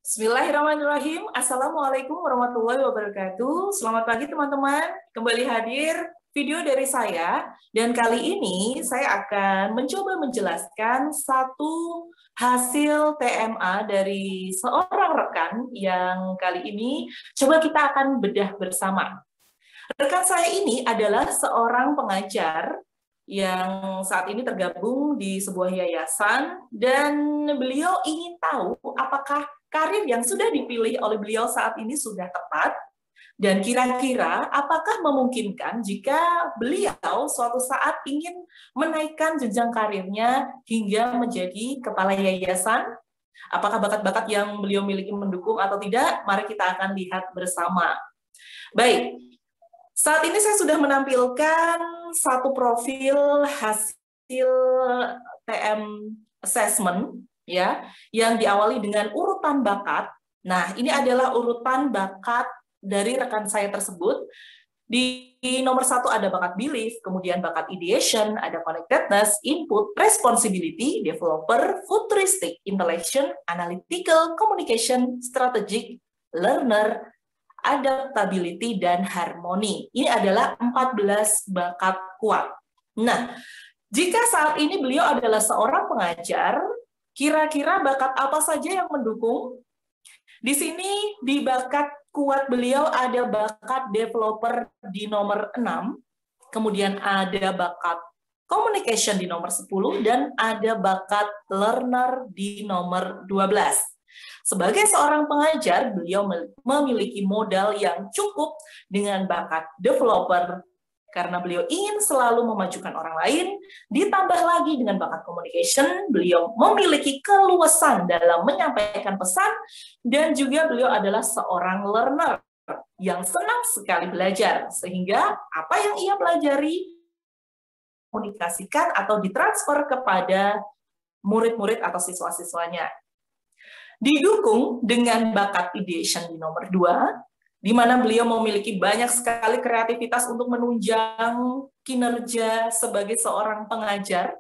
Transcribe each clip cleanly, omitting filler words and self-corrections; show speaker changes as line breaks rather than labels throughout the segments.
Bismillahirrahmanirrahim. Assalamualaikum warahmatullahi wabarakatuh. Selamat pagi teman-teman. Kembali hadir video dari saya. Dan kali ini saya akan mencoba menjelaskan satu hasil TMA dari seorang rekan yang kali ini coba kita akan bedah bersama. Rekan saya ini adalah seorang pengajar yang saat ini tergabung di sebuah yayasan dan beliau ingin tahu apakah karir yang sudah dipilih oleh beliau saat ini sudah tepat dan kira-kira apakah memungkinkan jika beliau suatu saat ingin menaikkan jenjang karirnya hingga menjadi kepala yayasan. Apakah bakat-bakat yang beliau miliki mendukung atau tidak? Mari kita akan lihat bersama. Baik, saat ini saya sudah menampilkan satu profil hasil TM assessment ya, yang diawali dengan urutan bakat. Nah, ini adalah urutan bakat dari rekan saya tersebut. Di nomor 1 ada bakat belief, kemudian bakat ideation, ada connectedness, input, responsibility, developer, futuristic, intellection, analytical, communication, strategic, learner, adaptability, dan harmoni. Ini adalah 14 bakat kuat. Nah, jika saat ini beliau adalah seorang pengajar, kira-kira bakat apa saja yang mendukung? Di sini di bakat kuat beliau ada bakat developer di nomor 6, kemudian ada bakat communication di nomor 10, dan ada bakat learner di nomor 12. Sebagai seorang pengajar, beliau memiliki modal yang cukup dengan bakat developer karena beliau ingin selalu memajukan orang lain, ditambah lagi dengan bakat communication, beliau memiliki keluasan dalam menyampaikan pesan, dan juga beliau adalah seorang learner yang senang sekali belajar, sehingga apa yang ia pelajari komunikasikan atau ditransfer kepada murid-murid atau siswa-siswanya. Didukung dengan bakat ideation di nomor 2, di mana beliau memiliki banyak sekali kreativitas untuk menunjang kinerja sebagai seorang pengajar.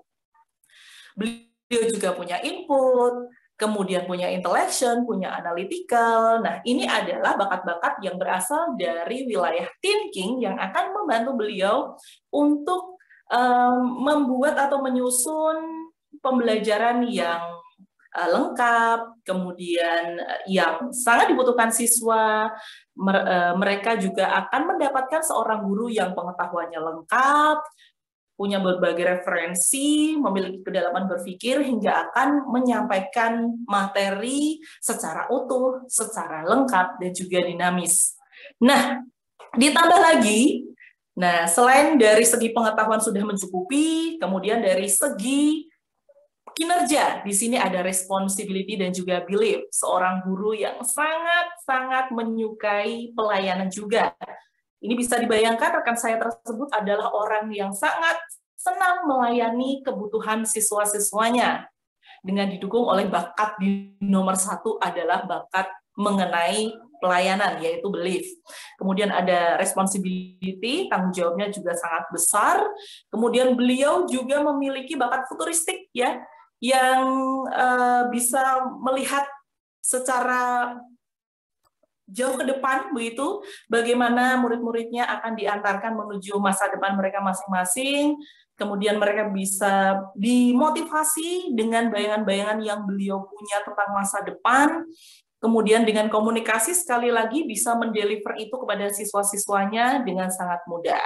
Beliau juga punya input, kemudian punya intellection, punya analytical. Nah, ini adalah bakat-bakat yang berasal dari wilayah thinking yang akan membantu beliau untuk membuat atau menyusun pembelajaran yang lengkap, kemudian yang sangat dibutuhkan siswa. Mereka juga akan mendapatkan seorang guru yang pengetahuannya lengkap, punya berbagai referensi, memiliki kedalaman berpikir, hingga akan menyampaikan materi secara utuh, secara lengkap, dan juga dinamis. Nah, ditambah lagi, selain dari segi pengetahuan sudah mencukupi, kemudian dari segi kinerja, di sini ada responsibility dan juga belief, seorang guru yang sangat-sangat menyukai pelayanan juga. Ini bisa dibayangkan rekan saya tersebut adalah orang yang sangat senang melayani kebutuhan siswa-siswanya, dengan didukung oleh bakat di nomor 1 adalah bakat mengenai pelayanan, yaitu belief. Kemudian ada responsibility, tanggung jawabnya juga sangat besar. Kemudian beliau juga memiliki bakat futuristik ya, yang bisa melihat secara jauh ke depan, begitu, bagaimana murid-muridnya akan diantarkan menuju masa depan mereka masing-masing. Kemudian mereka bisa dimotivasi dengan bayangan-bayangan yang beliau punya tentang masa depan. Kemudian dengan komunikasi sekali lagi bisa mendeliver itu kepada siswa-siswanya dengan sangat mudah.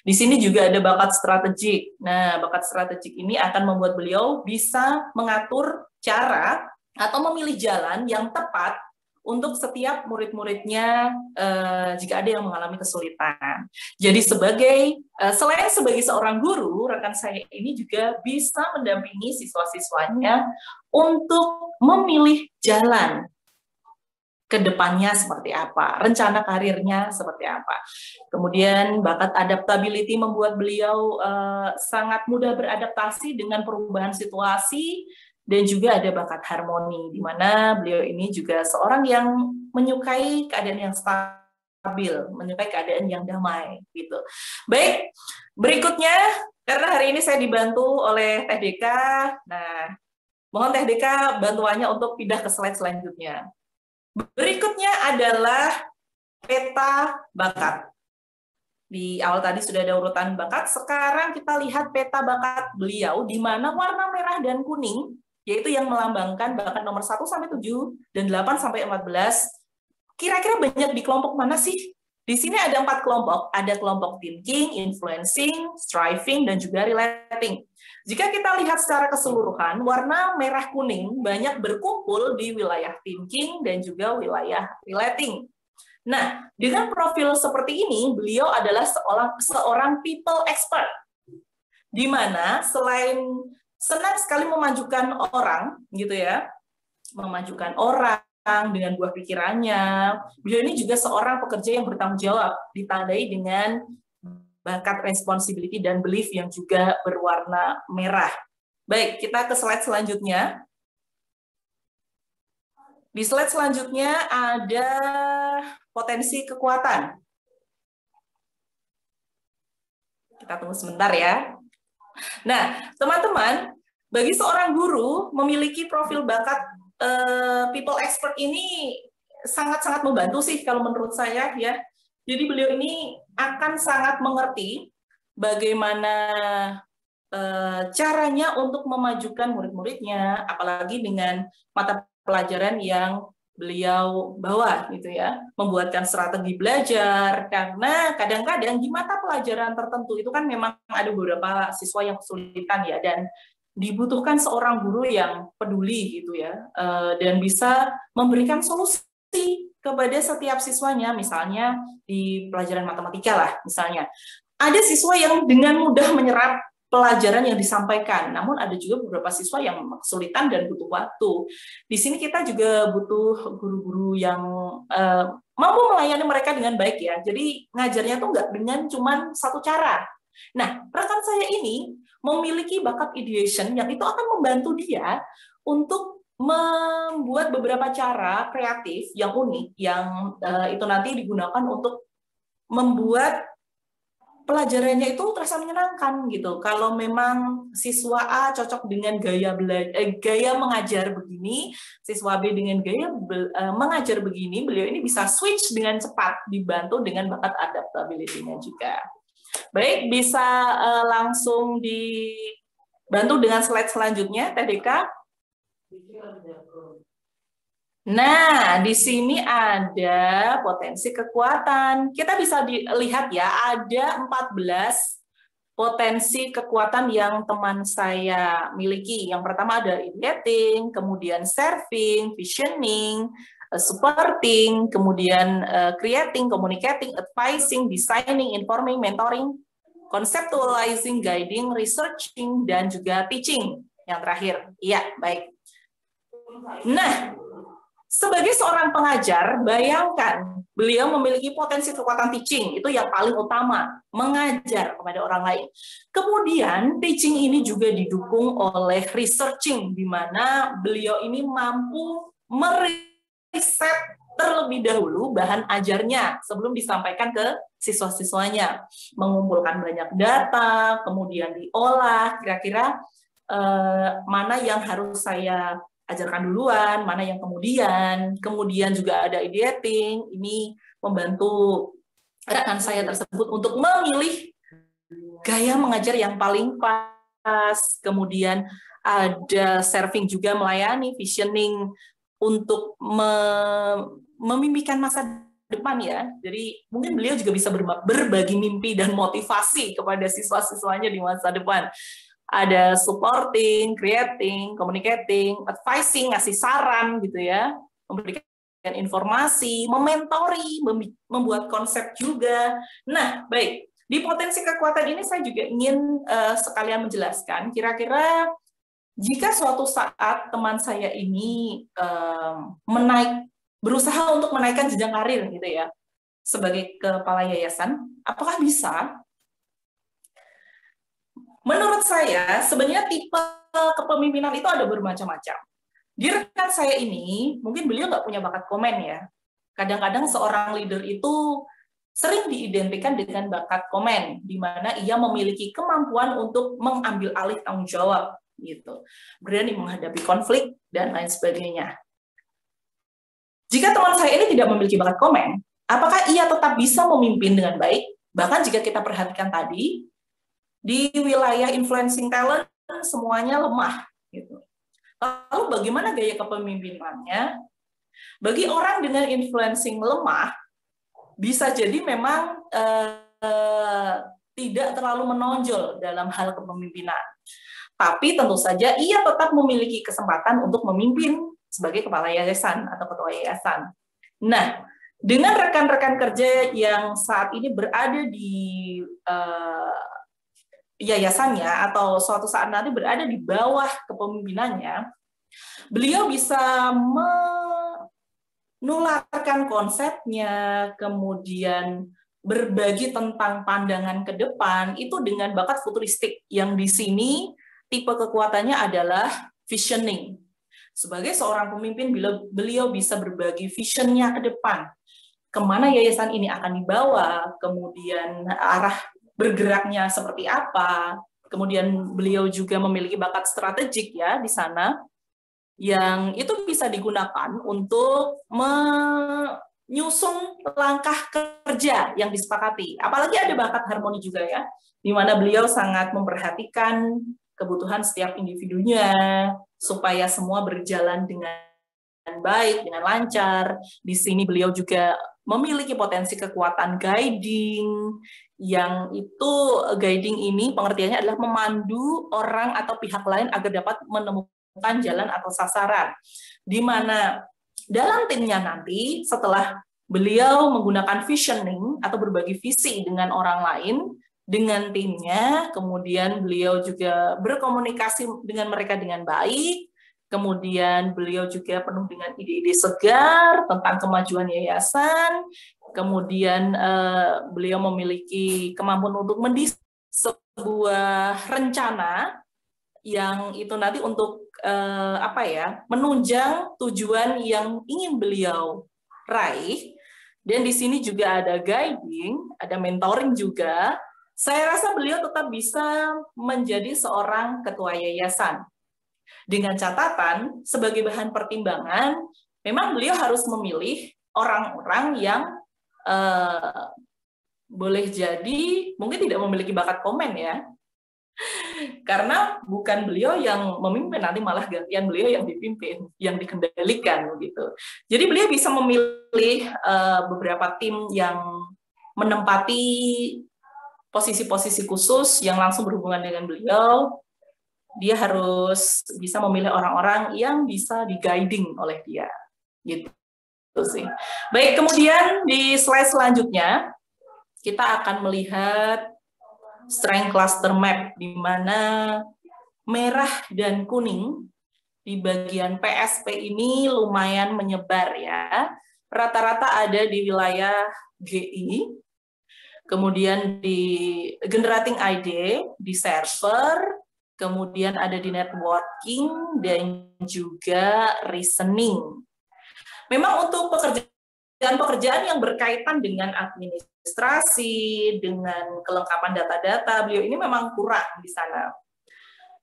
Di sini juga ada bakat strategik. Nah, bakat strategik ini akan membuat beliau bisa mengatur cara atau memilih jalan yang tepat untuk setiap murid-muridnya jika ada yang mengalami kesulitan. Jadi selain sebagai seorang guru, rekan saya ini juga bisa mendampingi siswa-siswanya untuk memilih jalan ke depannya seperti apa, rencana karirnya seperti apa. Kemudian bakat adaptability membuat beliau sangat mudah beradaptasi dengan perubahan situasi, dan juga ada bakat harmoni, di mana beliau ini juga seorang yang menyukai keadaan yang stabil, menyukai keadaan yang damai, gitu. Baik, berikutnya, karena hari ini saya dibantu oleh Teh Deka, nah, Mohon Teh Deka bantuannya untuk pindah ke slide selanjutnya. Berikutnya adalah peta bakat. Di awal tadi sudah ada urutan bakat, sekarang kita lihat peta bakat beliau, di mana warna merah dan kuning, yaitu yang melambangkan bakat nomor 1 sampai 7 dan 8 sampai 14. Kira-kira banyak di kelompok mana sih? Di sini ada 4 kelompok, ada kelompok thinking, influencing, striving, dan juga relating. Jika kita lihat secara keseluruhan, warna merah kuning banyak berkumpul di wilayah thinking dan juga wilayah relating. Nah, dengan profil seperti ini, beliau adalah seorang people expert, di mana selain senang sekali memajukan orang, gitu ya, memajukan orang dengan buah pikirannya, beliau ini juga seorang pekerja yang bertanggung jawab, ditandai dengan bakat responsibility dan belief yang juga berwarna merah. Baik, kita ke slide selanjutnya. Di slide selanjutnya ada potensi kekuatan. Kita tunggu sebentar ya. Nah, teman-teman, bagi seorang guru memiliki profil bakat people expert ini sangat-sangat membantu sih kalau menurut saya ya. Jadi beliau ini akan sangat mengerti bagaimana caranya untuk memajukan murid-muridnya, apalagi dengan mata pelajaran yang beliau bawa gitu ya, membuatkan strategi belajar, karena kadang-kadang di mata pelajaran tertentu itu kan memang ada beberapa siswa yang kesulitan ya, dan dibutuhkan seorang guru yang peduli gitu ya, dan bisa memberikan solusi kepada setiap siswanya. Misalnya di pelajaran matematika lah misalnya, ada siswa yang dengan mudah menyerap pelajaran yang disampaikan, namun ada juga beberapa siswa yang kesulitan dan butuh waktu. Di sini kita juga butuh guru-guru yang mampu melayani mereka dengan baik ya. Jadi ngajarnya tuh nggak dengan cuman satu cara. Nah, rekan saya ini memiliki bakat ideation yang itu akan membantu dia untuk membuat beberapa cara kreatif yang unik, yang itu nanti digunakan untuk membuat pelajarannya itu terasa menyenangkan gitu. Kalau memang siswa A cocok dengan gaya mengajar begini, siswa B dengan gaya mengajar begini, beliau ini bisa switch dengan cepat, dibantu dengan bakat adaptability-nya juga. Baik, bisa langsung dibantu dengan slide selanjutnya, Teh Deka. Nah, di sini ada potensi kekuatan. Kita bisa lihat ya, ada 14 potensi kekuatan yang teman saya miliki. Yang pertama ada ideating, kemudian serving, visioning, supporting, kemudian creating, communicating, advising, designing, informing, mentoring, conceptualizing, guiding, researching, dan juga teaching. Yang terakhir, iya, baik. Nah, sebagai seorang pengajar, bayangkan beliau memiliki potensi kekuatan teaching, itu yang paling utama, mengajar kepada orang lain. Kemudian, teaching ini juga didukung oleh researching, di mana beliau ini mampu meriset terlebih dahulu bahan ajarnya sebelum disampaikan ke siswa-siswanya. Mengumpulkan banyak data, kemudian diolah, kira-kira mana yang harus saya ajarkan duluan, mana yang kemudian juga ada ideating, ini membantu rekan saya tersebut untuk memilih gaya mengajar yang paling pas, kemudian ada serving juga melayani, visioning untuk memimpikan masa depan ya, jadi mungkin beliau juga bisa berbagi mimpi dan motivasi kepada siswa-siswanya di masa depan. Ada supporting, creating, communicating, advising, ngasih saran gitu ya, memberikan informasi, mementori, membuat konsep juga. Nah, baik, di potensi kekuatan ini saya juga ingin sekalian menjelaskan, kira-kira jika suatu saat teman saya ini berusaha untuk menaikkan jenjang karir gitu ya, sebagai kepala yayasan, apakah bisa? Menurut saya, sebenarnya tipe kepemimpinan itu ada bermacam-macam. Di rekan saya ini, mungkin beliau nggak punya bakat komen ya. Kadang-kadang seorang leader itu sering diidentikan dengan bakat komen, di mana ia memiliki kemampuan untuk mengambil alih tanggung jawab. gitu. Berani menghadapi konflik dan lain sebagainya. Jika teman saya ini tidak memiliki bakat komen, apakah ia tetap bisa memimpin dengan baik? Bahkan jika kita perhatikan tadi, di wilayah influencing talent semuanya lemah. Gitu. Lalu bagaimana gaya kepemimpinannya? Bagi orang dengan influencing lemah, bisa jadi memang tidak terlalu menonjol dalam hal kepemimpinan. Tapi tentu saja ia tetap memiliki kesempatan untuk memimpin sebagai kepala yayasan atau ketua yayasan. Nah, dengan rekan-rekan kerja yang saat ini berada di yayasannya atau suatu saat nanti berada di bawah kepemimpinannya, beliau bisa menularkan konsepnya, kemudian berbagi tentang pandangan ke depan itu dengan bakat futuristik yang di sini tipe kekuatannya adalah visioning. Sebagai seorang pemimpin, beliau bisa berbagi visionnya ke depan. Kemana yayasan ini akan dibawa, kemudian arah bergeraknya seperti apa. Kemudian beliau juga memiliki bakat strategik ya di sana, yang itu bisa digunakan untuk menyusun langkah kerja yang disepakati. Apalagi ada bakat harmoni juga ya, di mana beliau sangat memperhatikan kebutuhan setiap individunya, supaya semua berjalan dengan baik, dengan lancar. Di sini beliau juga memiliki potensi kekuatan guiding, yang itu guiding ini pengertiannya adalah memandu orang atau pihak lain agar dapat menemukan jalan atau sasaran. Di mana dalam timnya nanti, setelah beliau menggunakan visioning atau berbagi visi dengan orang lain, dengan timnya, kemudian beliau juga berkomunikasi dengan mereka dengan baik, kemudian beliau juga penuh dengan ide-ide segar tentang kemajuan yayasan, kemudian beliau memiliki kemampuan untuk mendesain sebuah rencana yang itu nanti untuk menunjang tujuan yang ingin beliau raih. Dan di sini juga ada guiding, ada mentoring juga. Saya rasa beliau tetap bisa menjadi seorang ketua yayasan. Dengan catatan, sebagai bahan pertimbangan, memang beliau harus memilih orang-orang yang boleh jadi mungkin tidak memiliki bakat komen ya. Karena bukan beliau yang memimpin, nanti malah gantian beliau yang dipimpin, yang dikendalikan gitu. Jadi beliau bisa memilih beberapa tim yang menempati posisi-posisi khusus yang langsung berhubungan dengan beliau. Dia harus bisa memilih orang-orang yang bisa di-guiding oleh dia. Gitu sih. Baik, kemudian di slide selanjutnya kita akan melihat strength cluster map, di mana merah dan kuning di bagian PSP ini lumayan menyebar ya. Rata-rata ada di wilayah GI, kemudian di generating ID, di server, kemudian ada di networking, dan juga reasoning. Memang untuk pekerjaan yang berkaitan dengan administrasi, dengan kelengkapan data-data, beliau ini memang kurang di sana.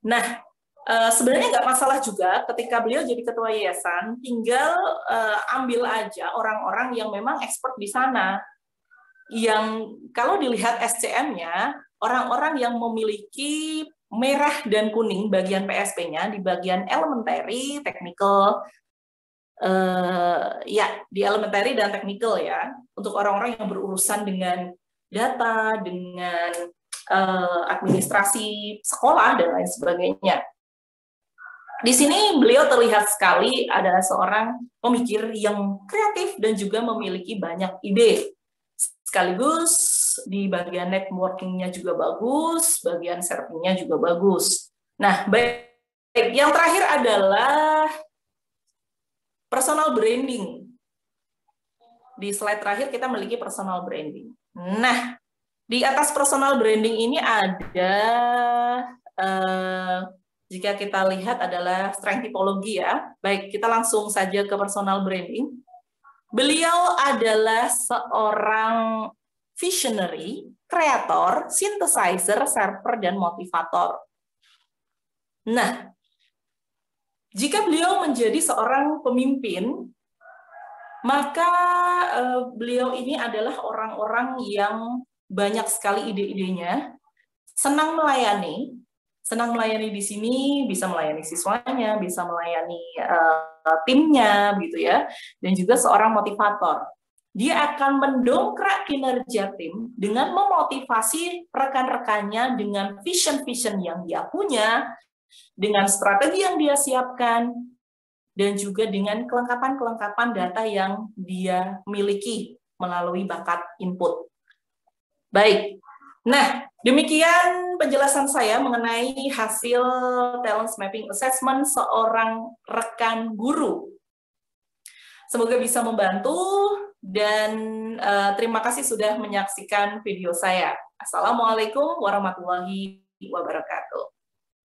Nah, sebenarnya nggak masalah juga ketika beliau jadi ketua yayasan, tinggal ambil aja orang-orang yang memang expert di sana. Yang kalau dilihat SCM-nya, orang-orang yang memiliki merah dan kuning bagian PSP-nya di bagian elementary, technical, di elementary dan technical ya, untuk orang-orang yang berurusan dengan data, dengan administrasi sekolah dan lain sebagainya. Di sini beliau terlihat sekali adalah seorang pemikir yang kreatif dan juga memiliki banyak ide. Sekaligus di bagian networking-nya juga bagus, bagian serving-nya juga bagus. Nah, baik, yang terakhir adalah personal branding. Di slide terakhir kita memiliki personal branding. Nah, di atas personal branding ini ada, jika kita lihat adalah strength typology ya. Baik, kita langsung saja ke personal branding. Beliau adalah seorang visionary, kreator, synthesizer, server, dan motivator. Nah, jika beliau menjadi seorang pemimpin, maka beliau ini adalah orang-orang yang banyak sekali ide-idenya, senang melayani. Senang melayani di sini bisa melayani siswanya, bisa melayani timnya, gitu ya, dan juga seorang motivator. Dia akan mendongkrak kinerja tim dengan memotivasi rekan-rekannya dengan vision-vision yang dia punya, dengan strategi yang dia siapkan, dan juga dengan kelengkapan-kelengkapan data yang dia miliki melalui bakat input. Baik, nah demikian penjelasan saya mengenai hasil Talent Mapping Assessment seorang rekan guru. Semoga bisa membantu dan terima kasih sudah menyaksikan video saya. Assalamualaikum warahmatullahi wabarakatuh.